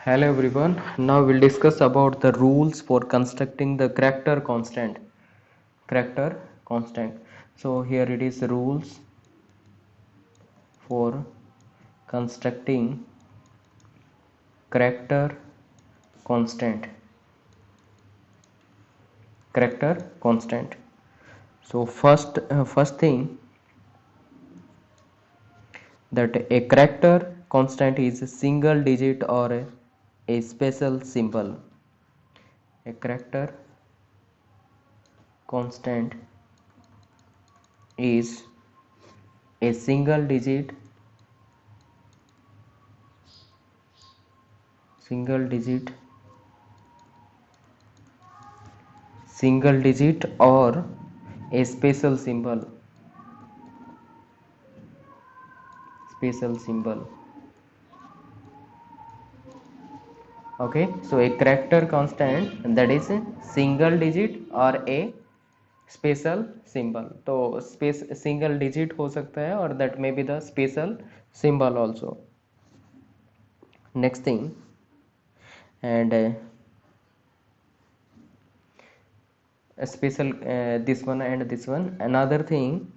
Hello everyone. Now we'll discuss about the rules for constructing the character constant. Character constant. So here it is rules for constructing character constant. Character constant. So first thing that a character constant is a single digit or a special symbol. A character constant is a single digit or a special symbol. Okay, so a character constant that is a single digit or a special symbol. तो space single digit हो सकता है और that may be the special symbol also. Next thing and special this one and this one. Another thing,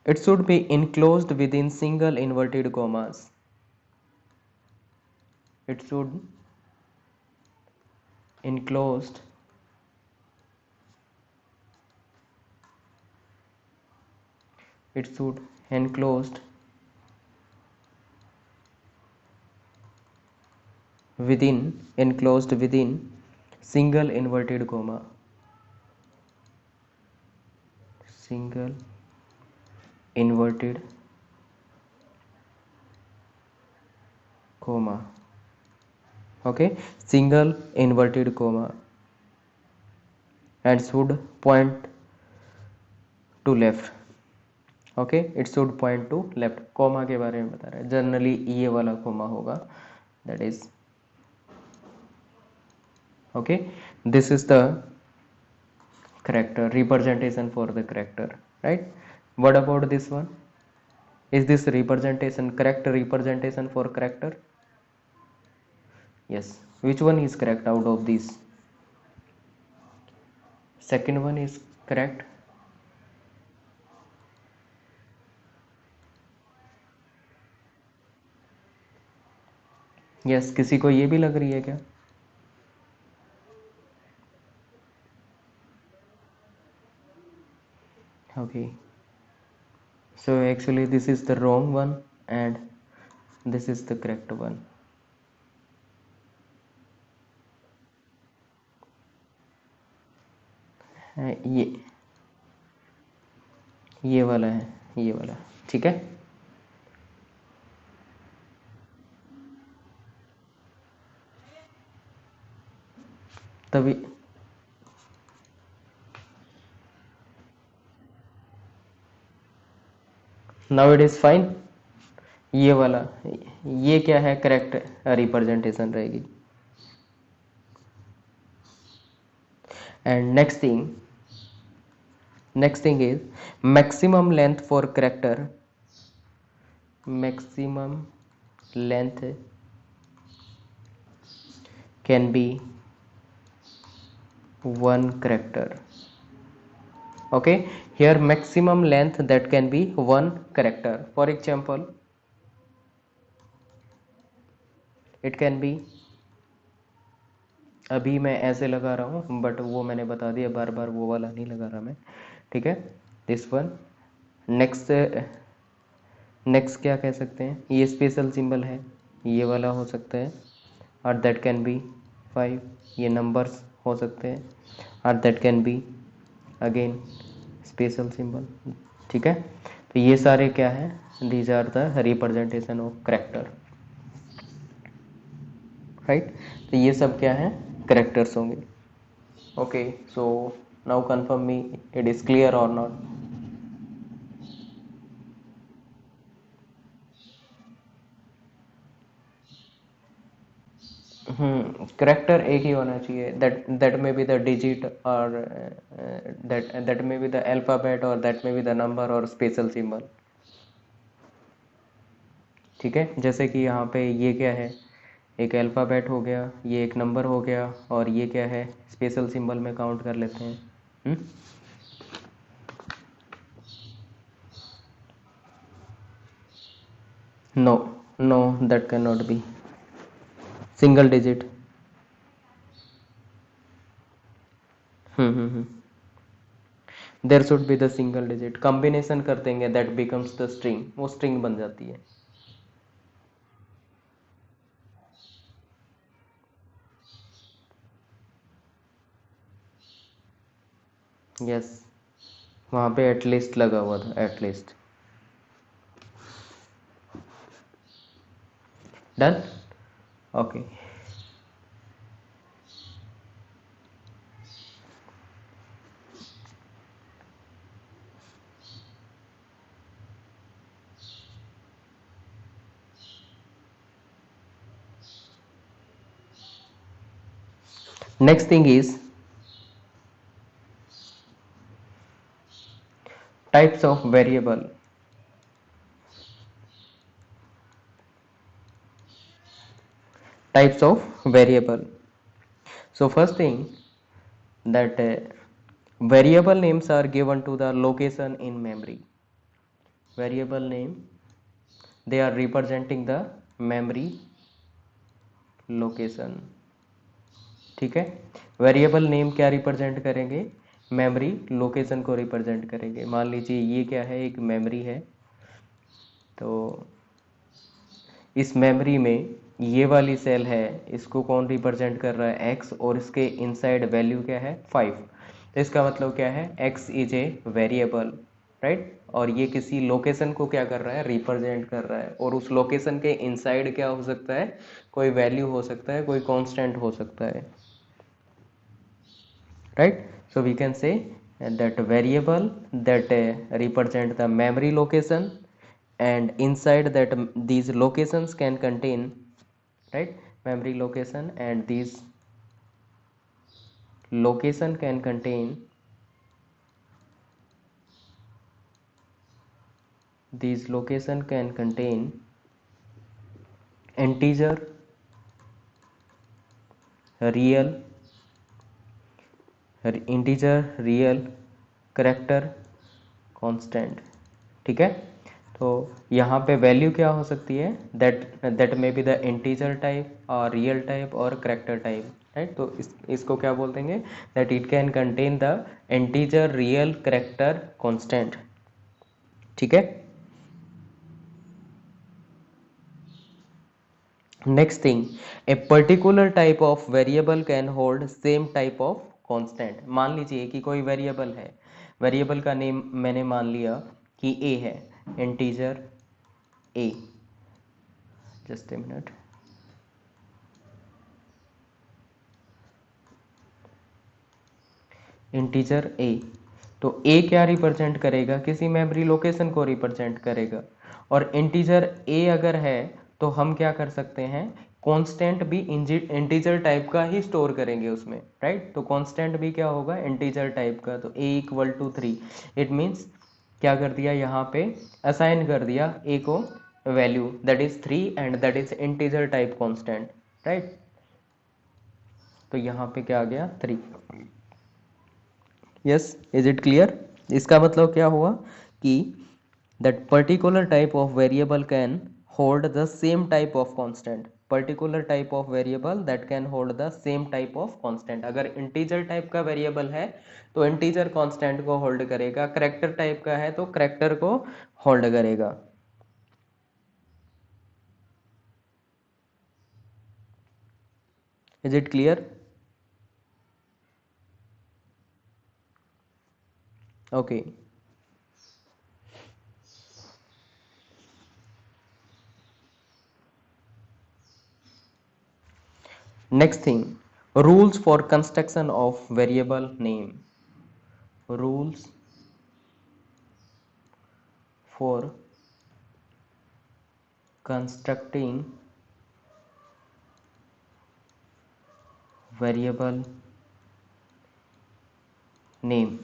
it should be enclosed within single inverted commas. It should enclosed enclosed within single inverted comma. Single inverted comma. Okay, single inverted comma and should point to left. Okay, it should point to left. Comma के बारे में बता रहा है. Generally ये वाला coma होगा, that is okay. This is the character representation for the character, right? What about this one? Is this representation correct representation for character? Yes. Which one is correct out of these? Second one is correct. Yes. किसी को ये भी लग रही है क्या? Okay, so actually this is the wrong one and this is the correct one. ये वाला है, ये वाला. ठीक है, तभी नाउ इट इज फाइन. ये वाला, ये क्या है? करेक्ट रिप्रेजेंटेशन रहेगी. And next thing is maximum length for character. Maximum length can be one character. Okay, here maximum length that can be one character. For example, it can be, अभी मैं ऐसे लगा रहा हूँ बट वो मैंने बता दिया, बार बार वो वाला नहीं लगा रहा मैं. ठीक है, दिस वन. नेक्स्ट क्या कह सकते हैं? ये स्पेशल सिंबल है, ये वाला हो सकता है, और दैट कैन बी 5. ये नंबर्स हो सकते हैं, और that can be again special symbol. ठीक है, तो ये सारे क्या है? These are the representation of character, right? तो ये सब क्या है? करेक्टर्स होंगे. Okay, so now confirm me it is clear और नॉट. करेक्टर एक ही होना चाहिए. That may be the digit or that may be the alphabet or that may be the number or special symbol. ठीक है, जैसे कि यहाँ पे ये क्या है? एक अल्फ़ाबेट हो गया, ये एक नंबर हो गया, और ये क्या है, स्पेशल सिंबल में काउंट कर लेते हैं। No, no, that can not be single digit. There should be the single digit, combination कर देंगे, दैट बिकम्स द स्ट्रिंग, वो स्ट्रिंग बन जाती है। यस, वहाँ पे एटलीस्ट लगा हुआ था, at least. Done, okay. Next thing is types of variable. Types of variable. So first thing, that variable names are given to the location in memory. Variable name, they are representing the memory location. ठीक है, variable name क्या represent करेंगे, memory location को represent करेंगे। मान लीजिए ये क्या है, एक मेमोरी है, तो इस मेमोरी में ये वाली सेल है, इसको कौन रिप्रेजेंट कर रहा है, x, और इसके इनसाइड वैल्यू क्या है, 5। तो इसका मतलब क्या है, x is a variable, right, और ये किसी लोकेशन को क्या कर रहा है, रिप्रेजेंट कर रहा है, और उस लोकेशन के इनसाइड क्या हो सकता है, कोई वैल्यू हो सकता है, कोई कांस्टेंट हो सकता है, right. So we can say that variable that represent the memory location, and inside that these locations can contain, right, memory location, and these location can contain, these location can contain integer, real, integer, real, character, constant. ठीक है, तो यहाँ पे value क्या हो सकती है, that may be the integer type और रियल टाइप और करेक्टर टाइप, राइट। तो इसको क्या बोल देंगे, that it can contain the integer, real, character, constant. ठीक है, next thing, a particular type of variable can hold same type of constant. मान लीजिए कि कोई वेरिएबल है, वेरिएबल का नेम मैंने मान लिया कि ए है, integer A, just a minute, integer A. तो ए क्या रिप्रेजेंट करेगा, किसी मेमोरी लोकेशन को रिप्रेजेंट करेगा, और इंटीजर ए अगर है तो हम क्या कर सकते हैं, कांस्टेंट भी इंटीजर टाइप का ही स्टोर करेंगे उसमें, राइट। तो कांस्टेंट भी क्या होगा, इंटीजर टाइप का। तो ए इक्वल टू 3, इट मीन्स क्या कर दिया, यहाँ पे असाइन कर दिया ए को value, that is 3, and that is integer type constant, right. तो यहाँ पे क्या आ गया, 3। Yes, is it clear. इसका मतलब क्या हुआ कि that particular type of variable can hold the same type of constant, particular type of variable that can hold the same type of constant. अगर इंटीजर टाइप का वेरिएबल है तो integer constant को होल्ड करेगा, करेक्टर टाइप का है तो character को होल्ड करेगा। Is it clear, okay. Next thing, rules for construction of variable name. Rules for constructing variable name.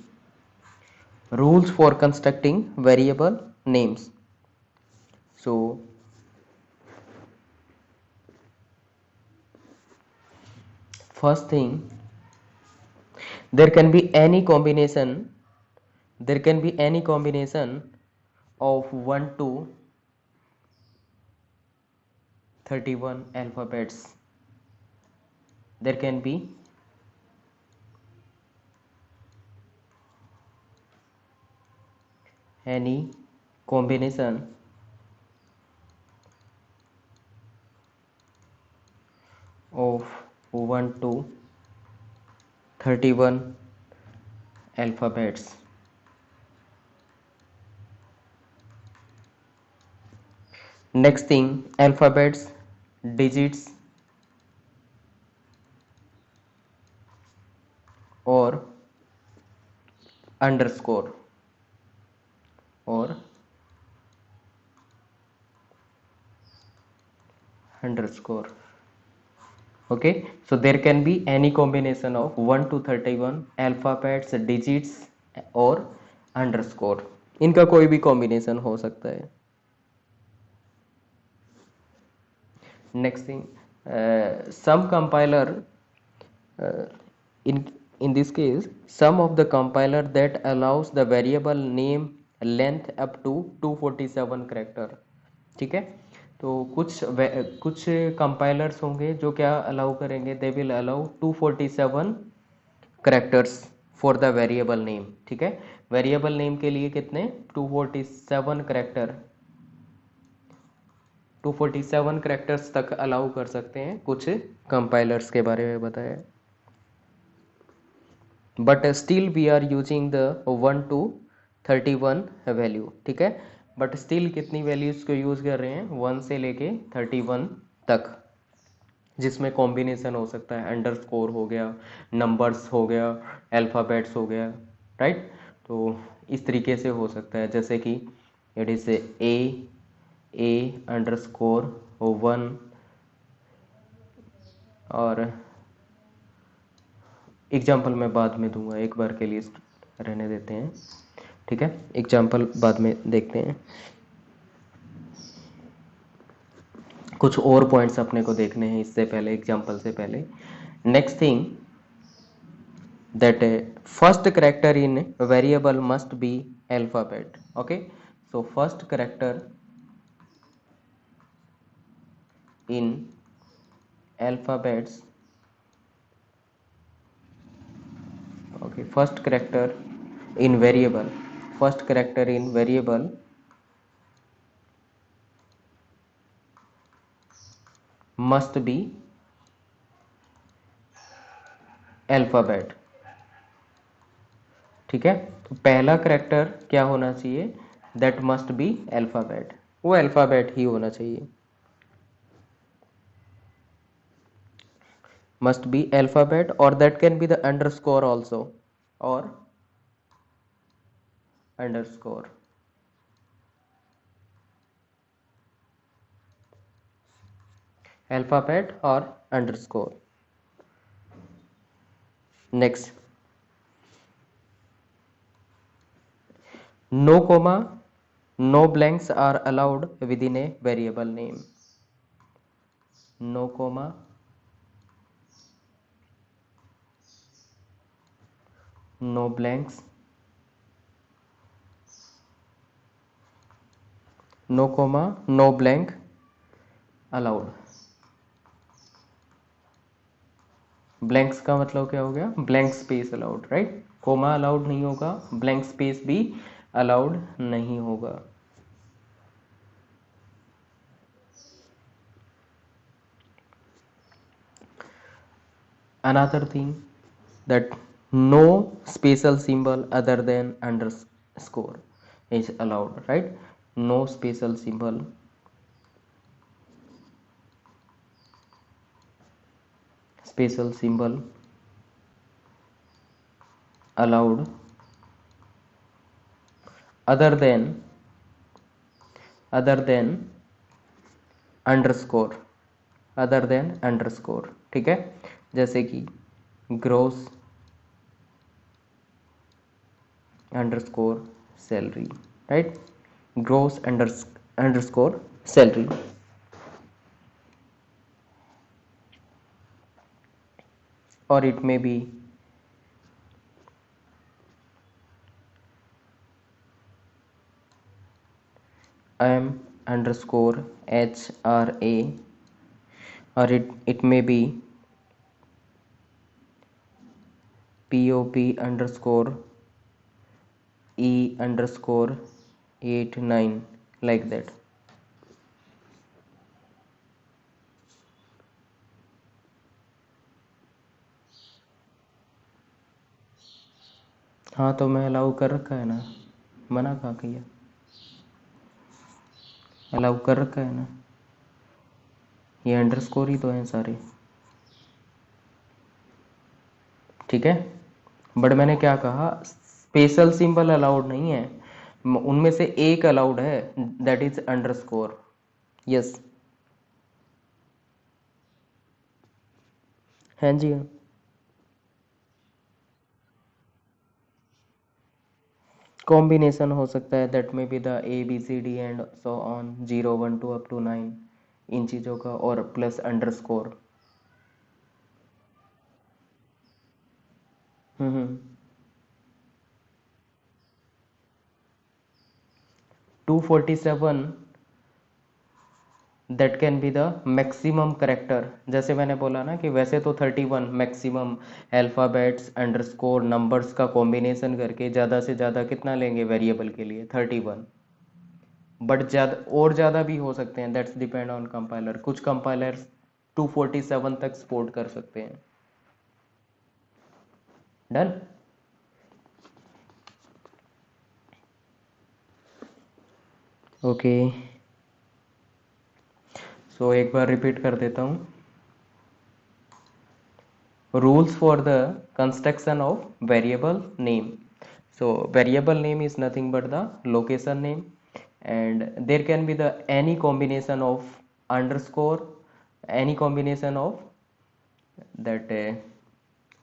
Rules for constructing variable names. So first thing, there can be any combination, of 1 to 31 alphabets. There can be any combination of 1 to 31 alphabets. Next thing, alphabets, digits or underscore or underscore. Okay, so there can be any combination of 1 to 31 alphabets, digits और underscore. इनका कोई भी combination हो सकता है. Next thing, some compiler, uh, in this case, some of the compiler that allows the variable name length up to 247 character. ठीक है, तो कुछ कंपाइलर्स होंगे जो क्या अलाउ करेंगे, they will allow 247 characters for the variable name. ठीक है, वेरिएबल नेम के लिए कितने, 247 करेक्टर, 247 करेक्टर्स तक अलाउ कर सकते हैं, कुछ कंपाइलर्स के बारे में बताया. But still we are using the 1 to 31 value. ठीक है, बट स्टिल कितनी वैल्यूज को यूज कर रहे हैं, 1 से लेके 31 तक, जिसमें कॉम्बिनेशन हो सकता है, अंडरस्कोर हो गया, नंबर्स हो गया, अल्फ़ाबेट्स हो गया. राइट, तो इस तरीके से हो सकता है, जैसे कि इट इज ए अंडरस्कोर 1 और एग्जाम्पल मैं बाद में दूंगा, एक बार के लिए रहने देते हैं. ठीक है, एग्जाम्पल बाद में देखते हैं. कुछ और पॉइंट्स अपने को देखने हैं इससे पहले, एग्जाम्पल से पहले. Next thing, that first character in variable must be alphabet. Okay, so first character in alphabets, okay, first character in variable must be alphabet. ठीक है, तो पहला करेक्टर क्या होना चाहिए, दैट मस्ट बी अल्फ़ाबेट, वो अल्फ़ाबेट ही होना चाहिए, मस्ट बी अल्फ़ाबेट, और that can be the underscore also, और अंडरस्कोर. अल्फ़ाबेट और underscore. Next, no comma, no blanks are allowed within a variable name. No comma, no blanks, no comma, no blank allowed. Blanks का मतलब क्या हो गया, blank space allowed. Right, comma allowed नहीं होगा, blank space भी allowed नहीं होगा. Another thing, that no special symbol other than underscore is allowed. Right, no special symbol allowed other than underscore, ठीक है, जैसे कि gross underscore salary. Right, gross underscore salary. or it may be m underscore hra, or it may be pop underscore e underscore 89, like that. हाँ तो मैं allow कर रखा है ना, मना कहाँ किया, अलाउ कर रखा है ना, ये अंडरस्कोर ही तो हैं सारे, ठीक है। बट मैंने क्या कहा, स्पेशल सिंबल अलाउड नहीं है, उनमें से एक अलाउड है, दैट इज अंडरस्कोर। यस, हाँ जी हाँ। कॉम्बिनेशन हो सकता है, दैट में be the A B C D and so on, 0 1 2 up to 9, इन चीज़ों का, और plus underscore. 247, that can be the maximum character. जैसे मैंने बोला ना कि वैसे तो 31 मैक्सिमम अल्फ़ाबेट्स अंडरस्कोर नंबर्स का कॉम्बिनेशन करके ज़्यादा से ज़्यादा कितना लेंगे वेरिएबल के लिए, 31। बट ज़्यादा और ज़्यादा भी हो सकते हैं, दैट्स डिपेंड ऑन कंपाइलर। कुछ कंपाइलर्स 247 तक सपोर्ट कर सकते हैं। डन। ओके, सो एक बार रिपीट कर देता हूँ। Rules for the construction of variable name. So variable name is nothing but the location name, and there can be the any combination of underscore, any combination of that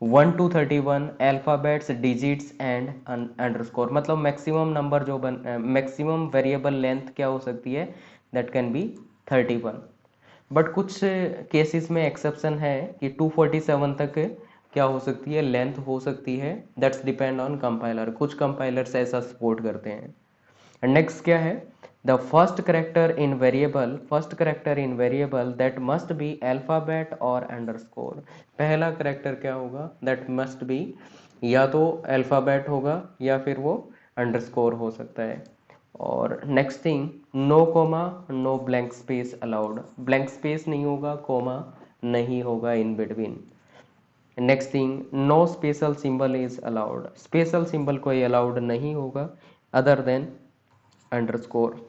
1 to 31 alphabets digits and underscore. मतलब maximum number जो maximum variable length क्या हो सकती है, that can B 31। But कुछ cases में exception है कि 247 तक क्या हो सकती है, लेंथ हो सकती है, दैट्स डिपेंड ऑन कंपाइलर। कुछ कंपाइलर्स ऐसा सपोर्ट करते हैं। नेक्स्ट क्या है, the first character in variable, first character in variable that must be alphabet और अंडरस्कोर। पहला करेक्टर क्या होगा, दैट मस्ट बी या तो अल्फ़ाबेट होगा या फिर वो अंडरस्कोर हो सकता है। और next thing, no comma no blank space allowed, blank space नहीं होगा, कोमा नहीं होगा in between. Next thing, no special symbol is allowed, special symbol कोई अलाउड नहीं होगा other than underscore.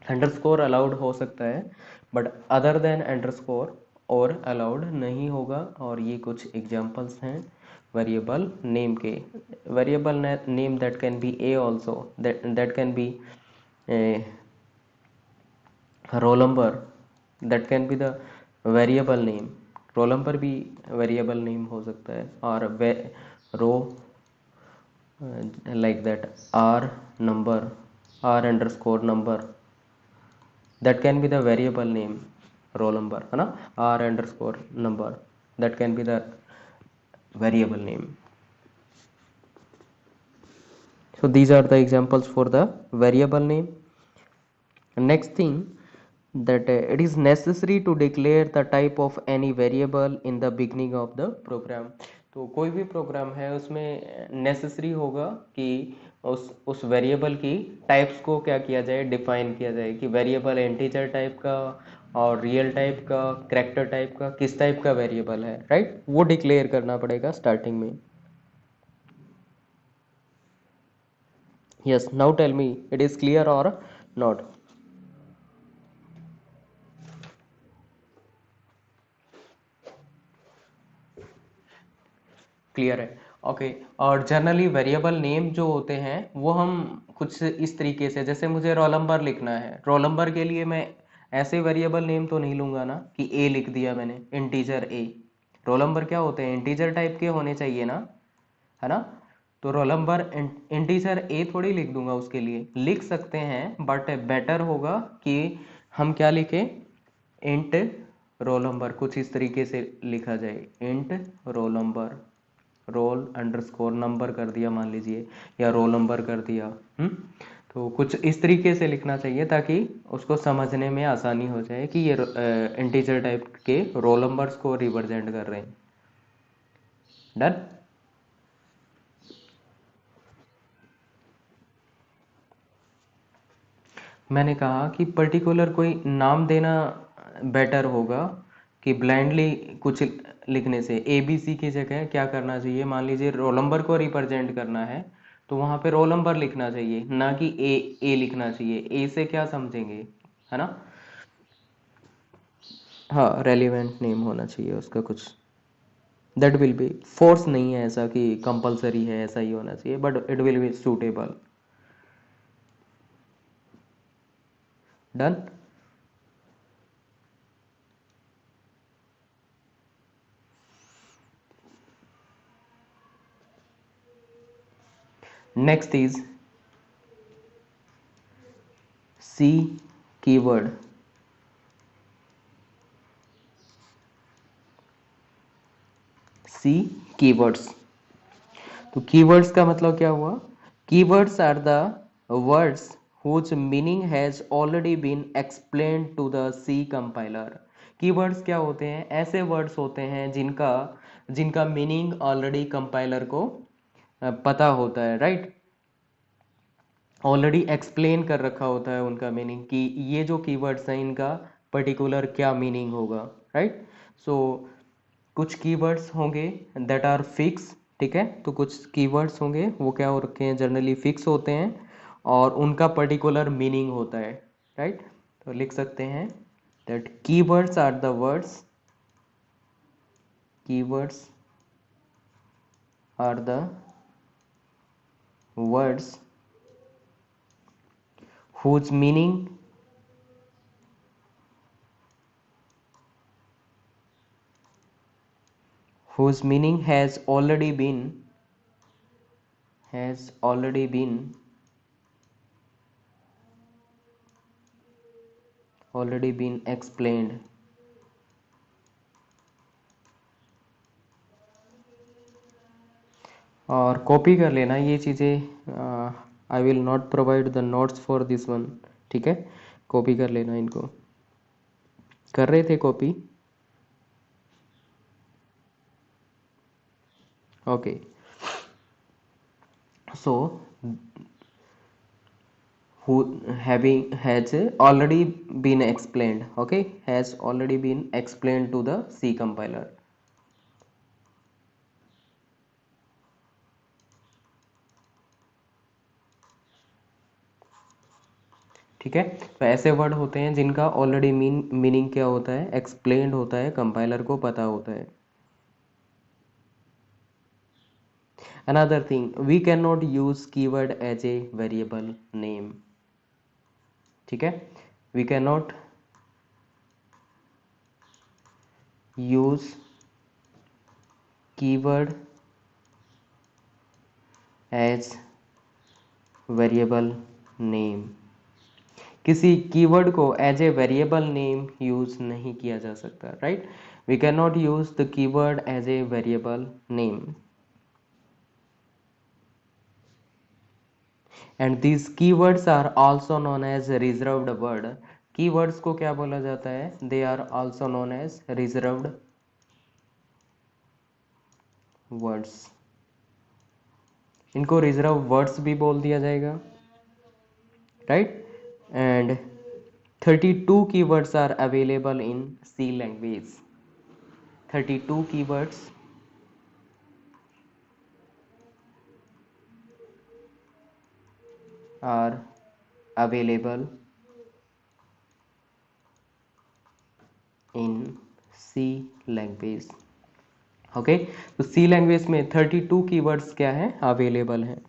Underscore allowed हो सकता है बट अदर देन अंडरस्कोर और अलाउड नहीं होगा। और ये कुछ एग्जांपल्स हैं वेरिएबल नेम के। Variable name that can be a also, that can be roll number, that can be the variable name. Roll number भी वेरिएबल नेम हो सकता है। और रो like that, r number, r underscore number, that can be the variable name, roll number है ना, r underscore number, that can be the variable name. So these are the examples for the variable name. Next thing, that it is necessary to declare the type of any variable in the beginning of the program. तो कोई भी programme है उसमें necessary होगा कि उस variable की types को क्या किया जाए, डिफाइन किया जाए कि वेरिएबल इंटीजर टाइप का और रियल टाइप का, कैरेक्टर टाइप का, किस टाइप का वेरिएबल है, राइट, वो डिक्लेयर करना पड़ेगा स्टार्टिंग में। Yes, now tell me it is clear और नॉट। क्लियर है, ओके। और जनरली वेरिएबल नेम जो होते हैं वो हम कुछ इस तरीके से, जैसे मुझे रोल नंबर लिखना है, रोल नंबर के लिए मैं ऐसे वेरिएबल नेम तो नहीं लूंगा ना कि ए लिख दिया मैंने, इंटीजर ए। रोल नंबर क्या होते हैं, इंटीजर टाइप के होने चाहिए ना, है ना। तो रोल नंबर इंटीजर ए थोड़ी लिख दूंगा, उसके लिए लिख सकते हैं बट बेटर होगा कि हम क्या लिखें, इंट रोल नंबर कुछ इस तरीके से लिखा जाए, int roll number, roll underscore number कर दिया मान लीजिए, या रोल नंबर कर दिया। तो कुछ इस तरीके से लिखना चाहिए ताकि उसको समझने में आसानी हो जाए कि ये इंटीजर टाइप के रोल नंबर्स को रिप्रेजेंट कर रहे हैं। डन। मैंने कहा कि पर्टिकुलर कोई नाम देना बेटर होगा कि ब्लाइंडली कुछ लिखने से। ए बी सी की जगह क्या करना चाहिए, मान लीजिए रोल नंबर को रिप्रेजेंट करना है तो वहाँ पे रोल नंबर लिखना चाहिए, ना कि ए लिखना चाहिए। ए से क्या समझेंगे, है ना। हाँ, रेलिवेंट नेम होना चाहिए उसका कुछ। दैट विल बी, फोर्स नहीं है ऐसा कि कंपलसरी है ऐसा ही होना चाहिए, but it will be suitable. Done. Next is C keyword. C keywords. तो कीवर्ड्स का मतलब क्या हुआ, keywords are the words whose meaning has already been explained to the C compiler। Keywords क्या होते हैं, ऐसे वर्ड्स होते हैं जिनका जिनका मीनिंग ऑलरेडी कंपाइलर को पता होता है, राइट। ऑलरेडी एक्सप्लेन कर रखा होता है उनका मीनिंग कि ये जो कीवर्ड्स हैं इनका पर्टिकुलर क्या मीनिंग होगा, राइट। सो कुछ कीवर्ड्स होंगे दैट आर फिक्स, ठीक है। तो कुछ कीवर्ड्स होंगे वो क्या हो रखे हैं, जनरली फिक्स होते हैं और उनका पर्टिकुलर मीनिंग होता है, राइट। तो लिख सकते हैं that keywords are the words, keywords are the words whose meaning whose meaning has already been explained। और कॉपी कर लेना ये चीज़ें, I will not provide the notes for this one, ठीक है। कॉपी कर लेना इनको। कर रहे थे copy, okay. So who having has already been explained, okay, has already been explained to the C compiler। ठीक है। तो ऐसे वर्ड होते हैं जिनका ऑलरेडी मीनिंग क्या होता है, एक्सप्लेन्ड होता है, कंपाइलर को पता होता है। Another thing, we can not use keyword as a variable name, ठीक है। We can not use keyword as variable name. किसी कीवर्ड को as a variable name use नहीं किया जा सकता, right. We can not use the keyword as a variable name and these keywords are also known as reserved word। keywords को क्या बोला जाता है, they are also known as reserved words। इनको रिजर्व वर्ड्स भी बोल दिया जाएगा, right. And 32 keywords are available in C language। 32 keywords are available in C language, okay. तो सी लैंग्वेज में 32 कीवर्ड्स क्या है, अवेलेबल हैं।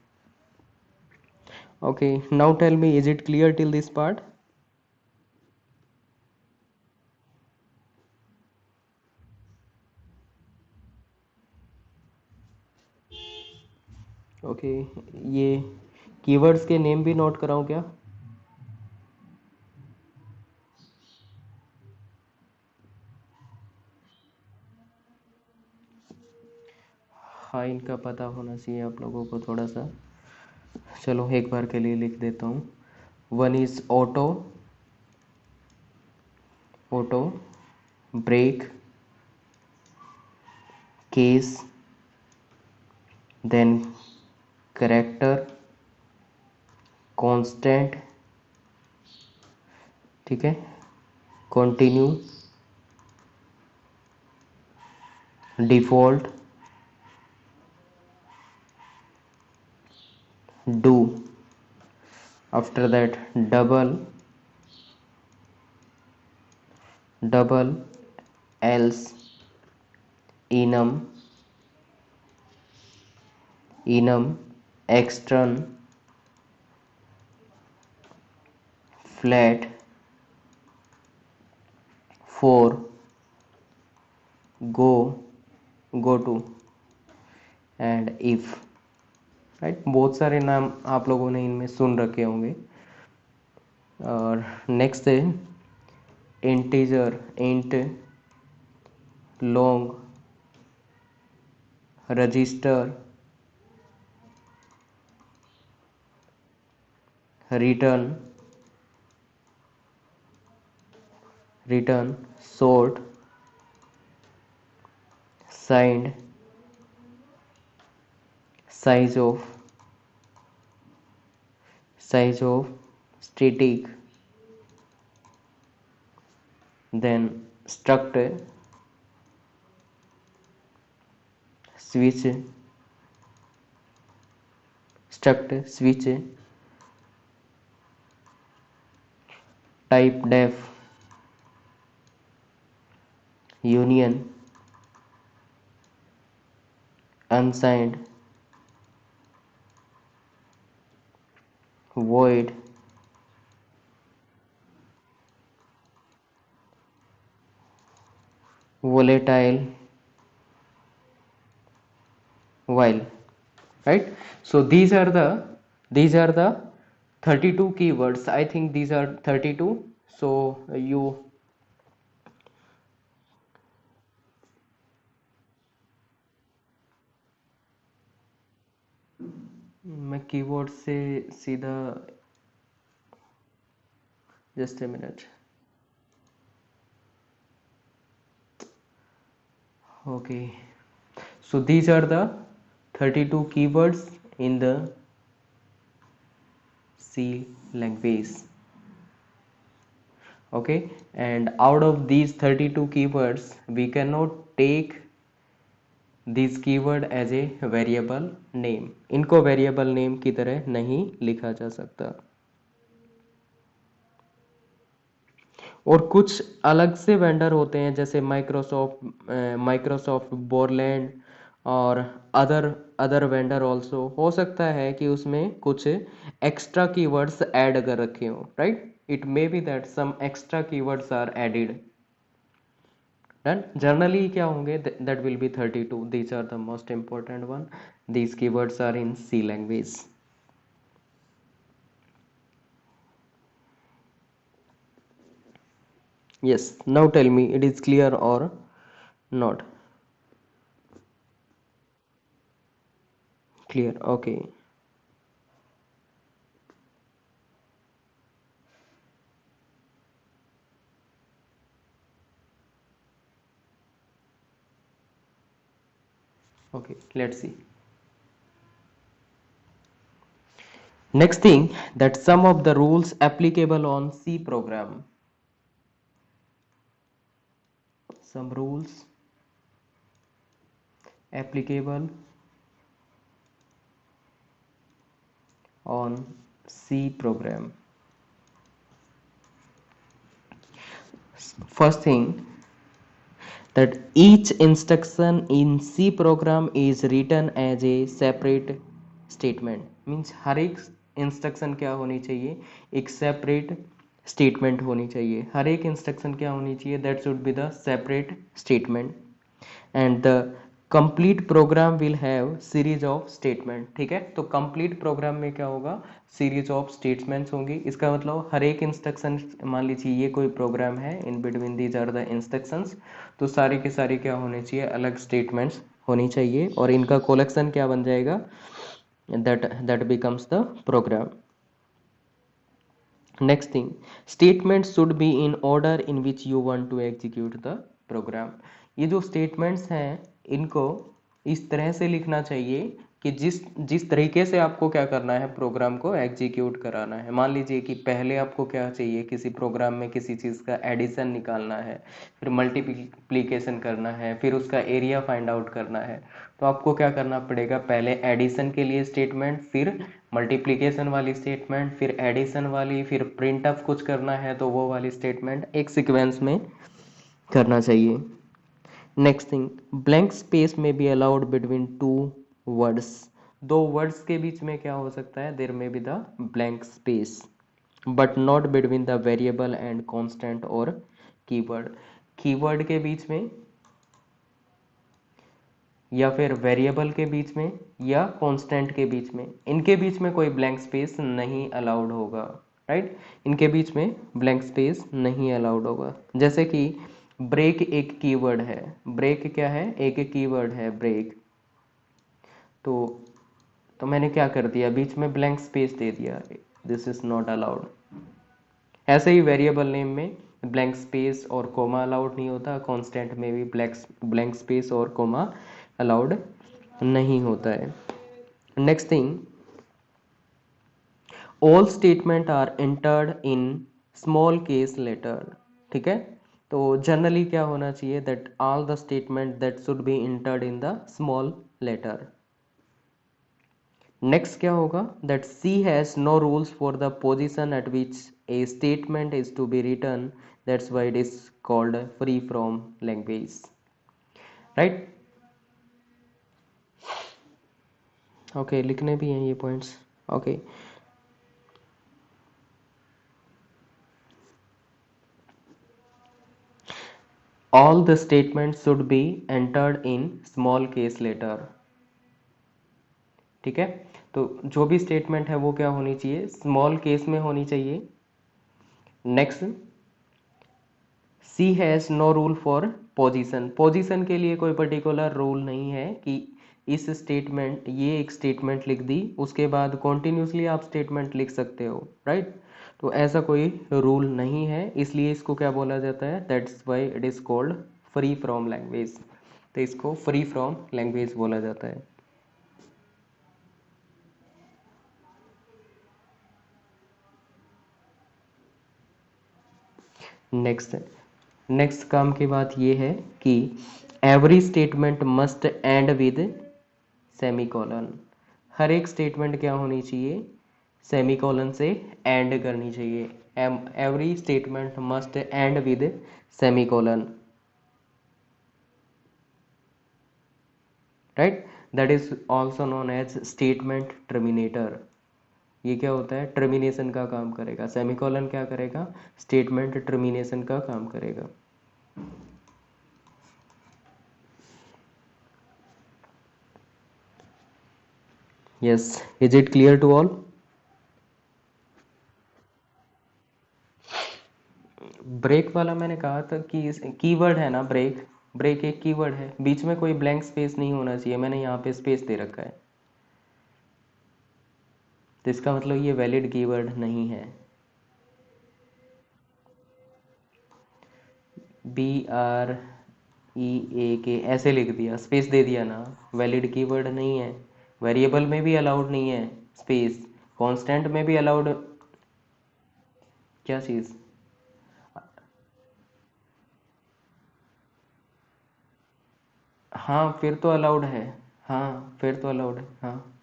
Okay, now tell me, is it clear till this part. Okay, ये कीवर्ड्स के नेम भी note कराऊं क्या। हाँ, इनका पता होना चाहिए आप लोगों को थोड़ा सा। चलो एक बार के लिए लिख देता हूँ। One is auto, auto, break, case, then character, constant, ठीक है, continue, default, do, after that double, double, else, enum, enum, extern, float, for, go, go to, and if. Right, बहुत सारे नाम आप लोगों ने इनमें सुन रखे होंगे। और नेक्स्ट है integer, int, long, register, return, return, short, signed, size of, size of, static, then struct, switch, struct, switch, typedef, union, unsigned, void, volatile, while. Right, so these are the 32 keywords. I think these are 32. So you, मैं keyword से सीधा, just a minute, okay, so these are the 32 keywords in the C language. Okay, and out of these 32 keywords we cannot take this keyword as a variable name. इनको variable name की तरह नहीं लिखा जा सकता। और कुछ अलग से वेंडर होते हैं जैसे माइक्रोसॉफ्ट बोरलैंड और अदर वेंडर ऑल्सो, हो सकता है कि उसमें कुछ एक्स्ट्रा कीवर्ड्स ऐड कर रखे हो। Right, it may be that some extra keywords are added. Done, generally क्या होंगे, that will be 32। These are the most important one. These keywords are in C language. Yes, now tell me, it is clear or not? Clear, okay. Okay, let's see. Next thing, that some of the rules applicable on C program. Some rules applicable on C program. First thing, that each instruction in C program is written as a separate statement. Means हर एक instruction क्या होनी चाहिए, एक separate statement होनी चाहिए। हर एक instruction क्या होनी चाहिए, that should be the separate statement. And the complete program will have series of statement. ठीक है, तो कंप्लीट प्रोग्राम में क्या होगा, सीरीज ऑफ स्टेटमेंट्स होंगी। इसका मतलब हर एक इंस्ट्रक्शन, मान लीजिए ये कोई प्रोग्राम है, in between these are the instructions, तो सारे के सारे क्या होने चाहिए, अलग स्टेटमेंट्स होनी चाहिए और इनका कलेक्शन क्या बन जाएगा, that becomes the program. Next thing, statement should be in order in which you want to execute the program. ये जो स्टेटमेंट्स हैं इनको इस तरह से लिखना चाहिए कि जिस जिस तरीके से आपको क्या करना है, प्रोग्राम को एग्जीक्यूट कराना है। मान लीजिए कि पहले आपको क्या चाहिए, किसी प्रोग्राम में किसी चीज़ का एडिशन निकालना है, फिर मल्टीप्लिकेशन करना है, फिर उसका एरिया फाइंड आउट करना है। तो आपको क्या करना पड़ेगा, पहले एडिशन के लिए स्टेटमेंट, फिर मल्टीप्लिकेशन वाली स्टेटमेंट, फिर एडिशन वाली, फिर प्रिंट ऑफ कुछ करना है तो वो वाली स्टेटमेंट एक सीक्वेंस में करना चाहिए। नेक्स्ट थिंग, ब्लैंक स्पेस में be allowed between two words. दो वर्ड्स के बीच में क्या हो सकता है, देयर में be the blank space, but not between the variable and constant और कीवर्ड। कीवर्ड के बीच में या फिर वेरिएबल के बीच में या कांस्टेंट के बीच में, इनके बीच में कोई ब्लैंक स्पेस नहीं अलाउड होगा, राइट। इनके बीच में ब्लैंक स्पेस नहीं अलाउड होगा। जैसे कि ब्रेक एक कीवर्ड है, ब्रेक क्या है, एक कीवर्ड है ब्रेक। तो मैंने क्या कर दिया, बीच में ब्लैंक स्पेस दे दिया, दिस इज नॉट अलाउड। ऐसे ही वेरिएबल नेम में ब्लैंक स्पेस और कोमा अलाउड नहीं होता, कांस्टेंट में भी ब्लैंक स्पेस और कोमा अलाउड नहीं होता है। Next thing, all statement are entered in small case letter. ठीक है, तो जनरली क्या होना चाहिए, that all the statement that should be entered in the small letter. Next क्या होगा, that C has no rules for the position at which a statement is to be written, that's why it is called free from language, right. Okay, लिखने भी हैं ये points. Okay, all the statement should be entered in small case letter. ठीक है, तो जो भी statement है वो क्या होनी चाहिए, स्मॉल केस में होनी चाहिए। Next, C has no rule for position. Position के लिए कोई पर्टिकुलर रूल नहीं है कि इस स्टेटमेंट, ये एक स्टेटमेंट लिख दी उसके बाद कॉन्टिन्यूसली आप स्टेटमेंट लिख सकते हो, राइट। तो ऐसा कोई रूल नहीं है, इसलिए इसको क्या बोला जाता है, that's why it is called free from language. तो इसको फ्री फ्रॉम लैंग्वेज बोला जाता है। नेक्स्ट काम की बात यह है कि every statement must end with semicolon. हर एक स्टेटमेंट क्या होनी चाहिए, सेमीकोलन से एंड करनी चाहिए। Every statement must end with semicolon, right. That is also known as statement terminator. ये क्या होता है, टर्मिनेशन का काम करेगा। सेमीकोलन क्या करेगा, स्टेटमेंट टर्मिनेशन का काम करेगा। Yes, is it clear to all? Break वाला मैंने कहा था कि कीवर्ड है ना ब्रेक, ब्रेक एक कीवर्ड है, बीच में कोई ब्लैंक स्पेस नहीं होना चाहिए। मैंने यहाँ पे स्पेस दे रखा है, तो इसका मतलब ये वैलिड कीवर्ड नहीं है। BREAK ऐसे लिख दिया, स्पेस दे दिया ना, वैलिड कीवर्ड नहीं है। वेरिएबल में भी अलाउड नहीं है स्पेस, कांस्टेंट में भी अलाउड। क्या चीज़? हाँ फिर तो अलाउड है, हाँ फिर तो अलाउड है, हाँ।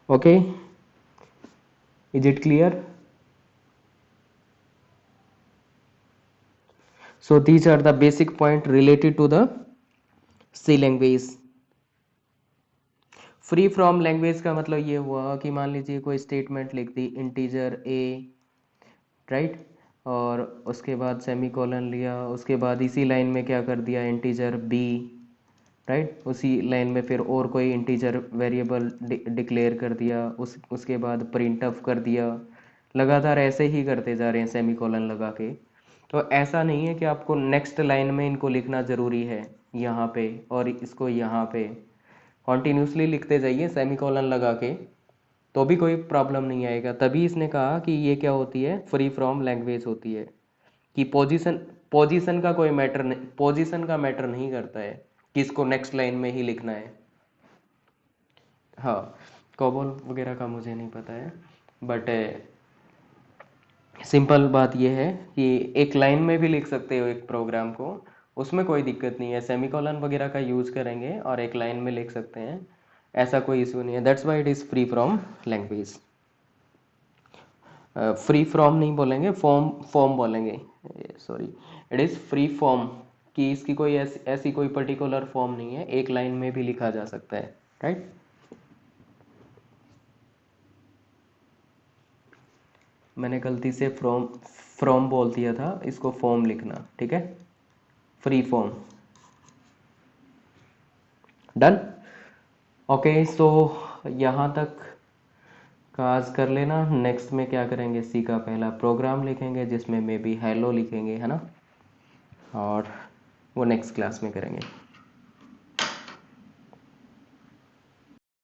Okay, is it clear? So these are the basic point related to the C language। Free from language का मतलब ये हुआ कि मान लीजिए कोई स्टेटमेंट लिख दी इंटीजर ए, राइट, और उसके बाद सेमीकोलन लिया, उसके बाद इसी लाइन में क्या कर दिया, इंटीजर बी, राइट, उसी लाइन में फिर और कोई इंटीजर वेरिएबल डिक्लेयर कर दिया, उसके बाद प्रिंट ऑफ कर दिया। लगातार ऐसे ही करते जा रहे हैं सेमीकोलन लगा के। तो ऐसा नहीं है कि आपको नेक्स्ट लाइन में इनको लिखना ज़रूरी है यहाँ पे और इसको यहाँ पे, कॉन्टिन्यूसली लिखते जाइए सेमीकोलन लगा के, तो भी कोई प्रॉब्लम नहीं आएगा। तभी इसने कहा कि ये क्या होती है, फ्री फ्रॉम लैंग्वेज होती है, कि पोजीशन का कोई मैटर नहीं, पोजीशन का मैटर नहीं करता है कि इसको नेक्स्ट लाइन में ही लिखना है। हाँ, कोबोल वगैरह का मुझे नहीं पता है, बट सिंपल बात यह है कि एक लाइन में भी लिख सकते हो एक प्रोग्राम को, उसमें कोई दिक्कत नहीं है। सेमीकोलन वगैरह का यूज करेंगे और एक लाइन में लिख सकते हैं, ऐसा कोई इशू नहीं है। That's why it is free from language. Free from नहीं बोलेंगे, फॉर्म फॉर्म बोलेंगे, sorry, it is free form, कि इसकी कोई ऐसी कोई पर्टिकुलर फॉर्म नहीं है, एक लाइन में भी लिखा जा सकता है, राइट। मैंने गलती से फ्रॉम बोल दिया था, इसको फॉर्म लिखना, ठीक है, फ्री फॉर्म। डन। ओके, सो यहाँ तक काज कर लेना। नेक्स्ट में क्या करेंगे, सी का पहला प्रोग्राम लिखेंगे जिसमें मे बी हेलो लिखेंगे, है ना, और वो नेक्स्ट क्लास में करेंगे।